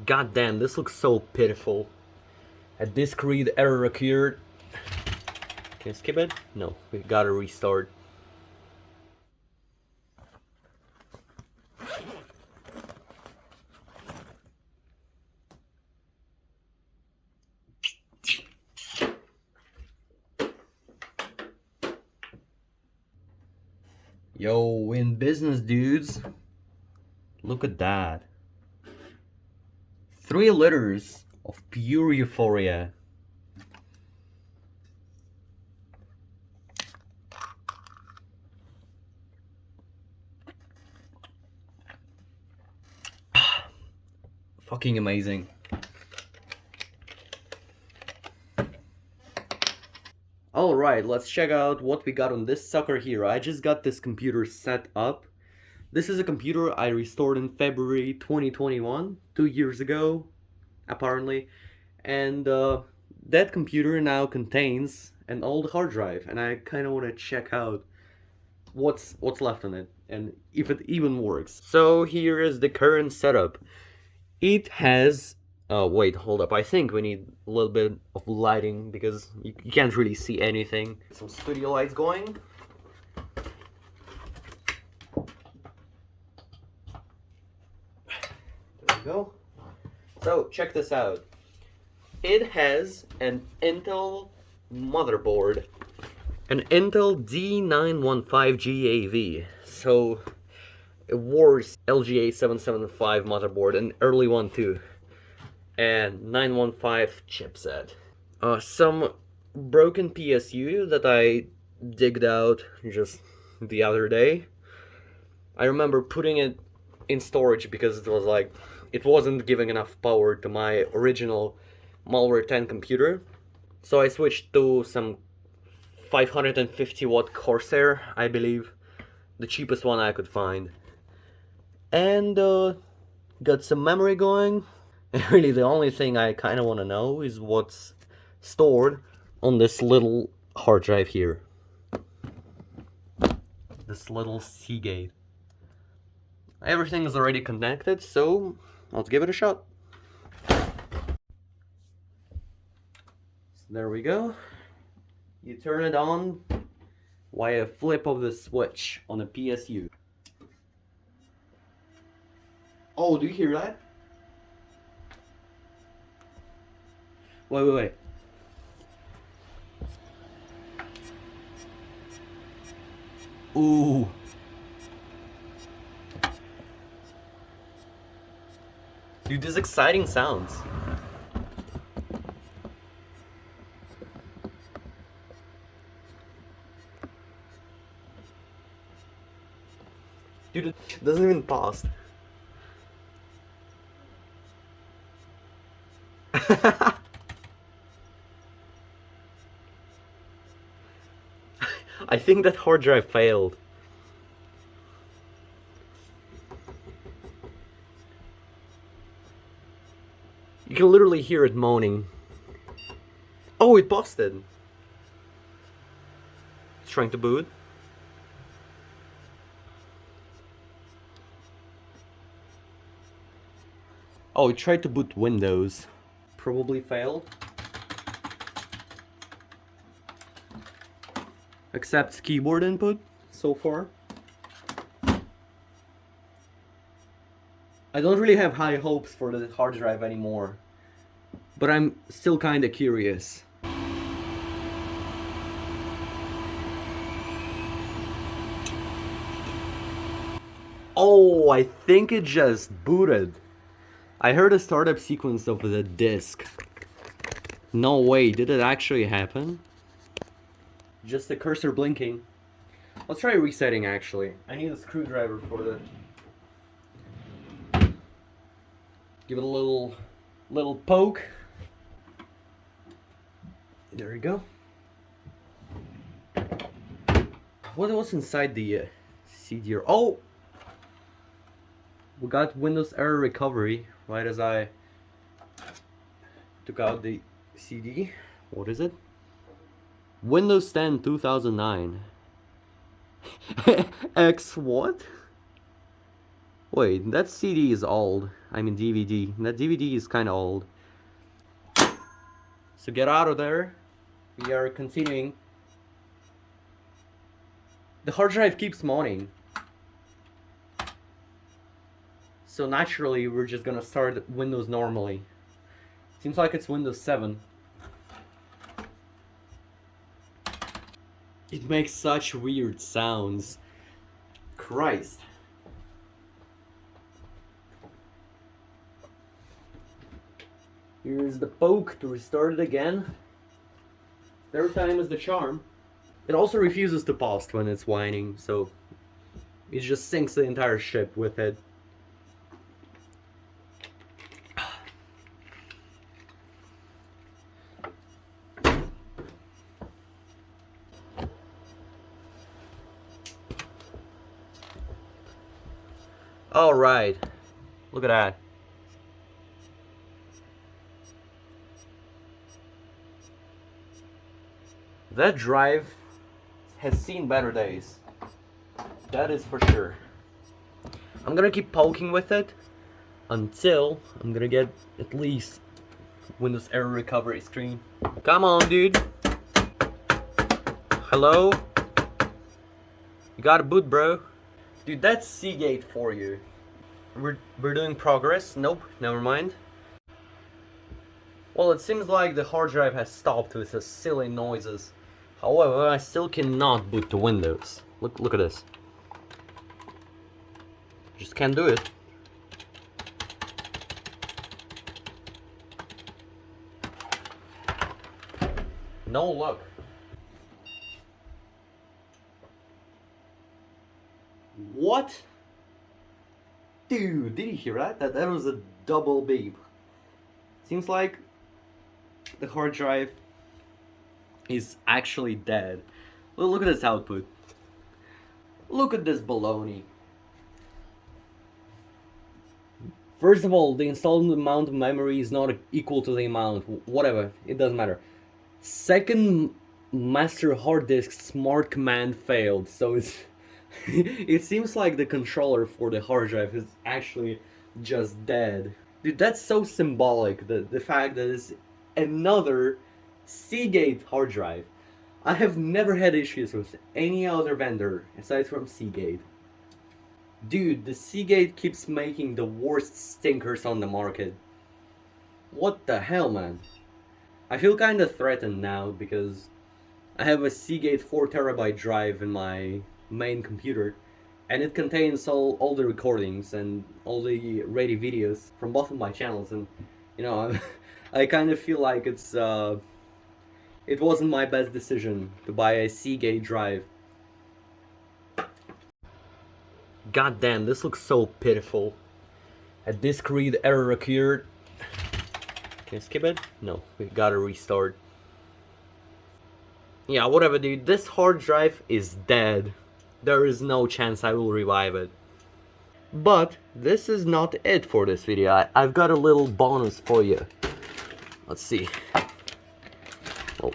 God damn, this looks so pitiful. A disk read error occurred. Can I skip it? No, we gotta restart. Yo, in business, dudes. Look at that. 3 liters of pure euphoria. Fucking amazing. Alright, let's check out what we got on this sucker here. I just got this computer set up. This is a computer I restored in February 2021, 2 years ago, apparently. And that computer now contains an old hard drive, and I kind of want to check out what's left on it and if it even works. So here is the current setup. It has wait, hold up. I think we need a little bit of lighting because you can't really see anything. Some studio lights going. There we go. So check this out. It has an Intel motherboard, an Intel D915GAV. So it was LGA775 motherboard, an early one too, and 915 chipset. Some broken PSU that I digged out just the other day. I remember putting it in storage because it was like, it wasn't giving enough power to my original Malware 10 computer. So I switched to some 550 watt Corsair, I believe, the cheapest one I could find. And got some memory going. And really the only thing I kind of want to know is what's stored on this little hard drive here. This little Seagate. Everything is already connected, so let's give it a shot. There we go. You turn it on via flip of the switch on a PSU. Oh, do you hear that? Wait. Ooh. Dude, this exciting sounds. Dude, it doesn't even pause. I think that hard drive failed. You can literally hear it moaning. Oh, it busted. It's trying to boot. Oh, it tried to boot Windows. Probably failed. Accepts keyboard input so far. I don't really have high hopes for the hard drive anymore, but I'm still kinda curious. Oh, I think it just booted. I heard a startup sequence of the disk. No way, did it actually happen? Just the cursor blinking. Let's try resetting actually. I need a screwdriver for the... Give it a little poke. There we go. What was inside the CD? Oh! We got Windows error recovery right as I took out the CD. What is it? Windows 10 2009. X what? Wait, that CD is old. I mean DVD. That DVD is kind of old. So get out of there. We are continuing. The hard drive keeps moaning. So naturally, we're just gonna start Windows normally. Seems like it's Windows 7. It makes such weird sounds. Christ. Here's the poke to restart it again. Third time is the charm. It also refuses to pause when it's whining, so it just sinks the entire ship with it. Alright, look at that. That drive has seen better days. That is for sure. I'm gonna keep poking with it until I'm gonna get at least Windows error recovery screen. Come on, dude. Hello? You got a boot, bro? Dude, that's Seagate for you. We're doing progress. Nope, never mind. Well, it seems like the hard drive has stopped with the silly noises. However, I still cannot boot to Windows. Look at this. Just can't do it. No luck. What? Dude, did you hear that? That was a double beep. Seems like the hard drive is actually dead. Look at this output. Look at this baloney. First of all, the installed amount of memory is not equal to the amount, whatever, it doesn't matter. Second, master hard disk smart command failed, so it's it seems like the controller for the hard drive is actually just dead. Dude, that's so symbolic, the fact that it's another Seagate hard drive. I have never had issues with any other vendor aside from Seagate. Dude, the Seagate keeps making the worst stinkers on the market. What the hell, man? I feel kinda threatened now because I have a Seagate 4TB drive in my main computer, and it contains all the recordings and all the ready videos from both of my channels, and you know, I kind of feel like it wasn't my best decision to buy a Seagate drive. God damn, this looks so pitiful. A disk read error occurred. Can I skip it? No, we gotta restart. Yeah, whatever, dude. This hard drive is dead. There is no chance I will revive it. But this is not it for this video. I've got a little bonus for you. Let's see. Oh,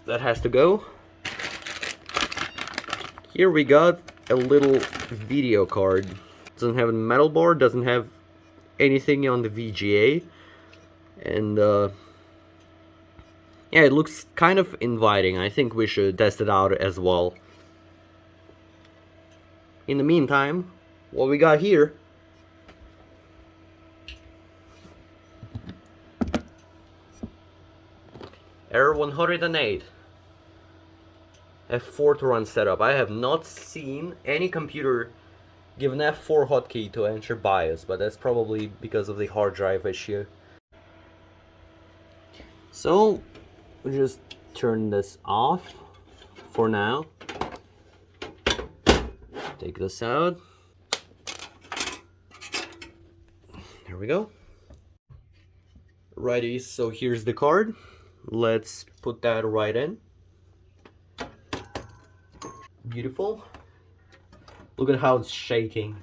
that has to go. Here we got a little video card. Doesn't have a metal board, doesn't have anything on the VGA, and yeah, it looks kind of inviting. I think we should test it out as well. In the meantime, what we got here error 108. F4 to run setup. I have not seen any computer give an F4 hotkey to enter BIOS, but that's probably because of the hard drive issue. So we'll just turn this off for now. Take this out. There we go. Righty, so here's the card. Let's put that right in. Beautiful. Look at how it's shaking.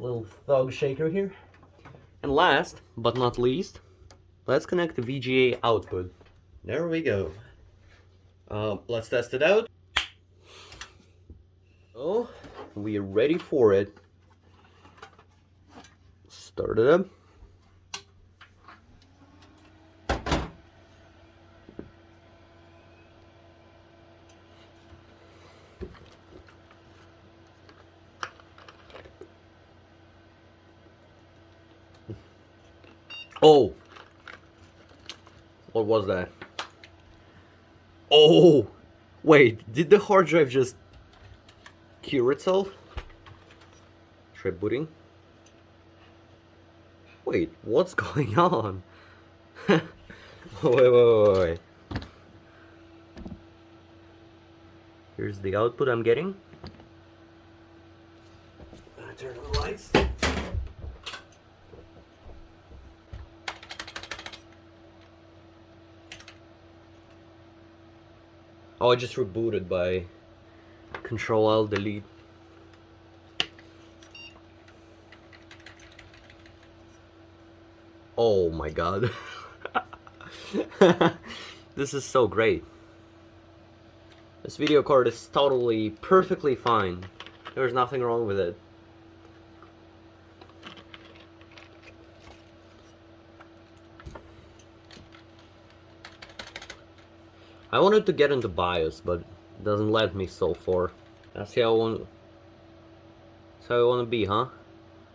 Little thug shaker here. And last but not least, let's connect the VGA output. There we go. Let's test it out. Oh, we're ready for it. Start it up. Oh, what was that? Oh, wait, did the hard drive just cure itself? Try booting. Wait, what's going on? Wait. Here's the output I'm getting. Turn on the lights. Oh, I just rebooted by Control-Alt-Delete. Oh my god. This is so great. This video card is totally, perfectly fine. There's nothing wrong with it. I wanted to get into BIOS, but it doesn't let me so far. That's how I want to be, huh?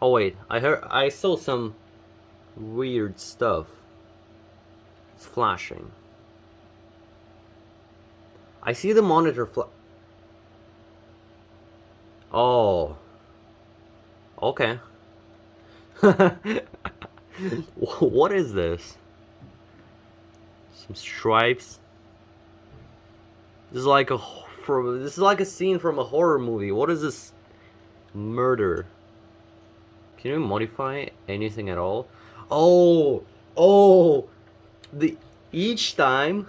Oh wait, I saw some weird stuff. It's flashing. I see the monitor Oh. Okay. What is this? Some stripes. This is like a scene from a horror movie. What is this? Murder. Can you modify anything at all? Oh, each time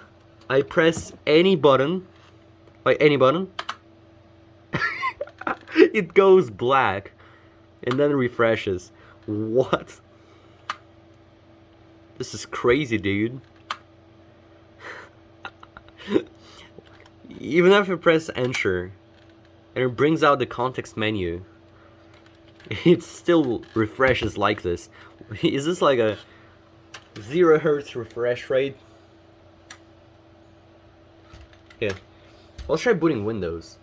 I press any button, it goes black and then refreshes. What? This is crazy, dude. Even if I press enter and it brings out the context menu, it still refreshes like this. Is this like a 0 Hz refresh rate? Yeah. Let's try booting Windows.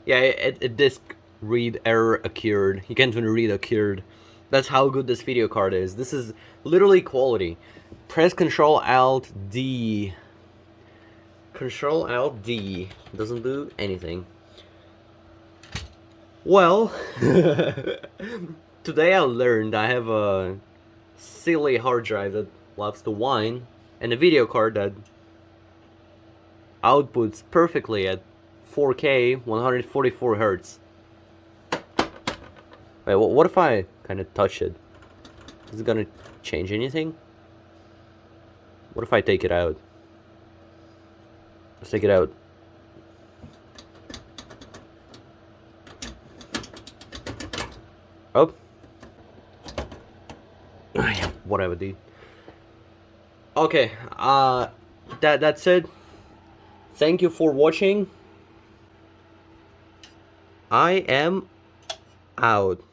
Yeah, a disk read error occurred. You can't even read occurred. That's how good this video card is. This is literally quality. Press Control-Alt-D. Control-Alt-D. Doesn't do anything. Well, today I learned I have a silly hard drive that loves to whine, and a video card that outputs perfectly at 4K, 144 Hz. Wait, what if I kind of touch it? Is it gonna change anything? What if I take it out? Let's take it out. Oh. Whatever, dude. Okay, that's it. Thank you for watching. I am out.